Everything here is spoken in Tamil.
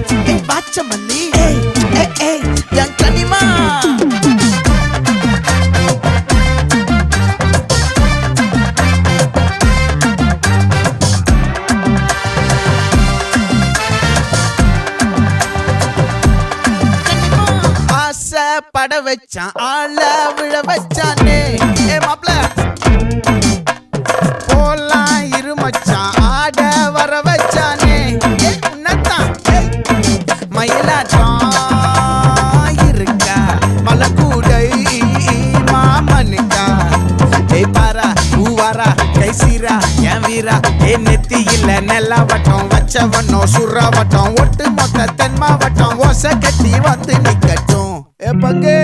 Bachamali, yang kanima. பட வச்சான் ஆள விழ வச்சானே மாப்ள போலாம் இருமச்சான் ஆட வர வச்சானே உன்னத்தான் மயிலாட்டம் இருக்கா மலக்கூடை மாமனுக்கா பாரா பூவாரா கைசீரா என் வீரா நெத்தி இல்ல நெல்லா வட்டம் வச்சவனும் சுறா வட்டம் ஒட்டு மொத்த தென் மாவட்டம் ஓசை கட்டி வந்து நிக்கட்டும் பங்கே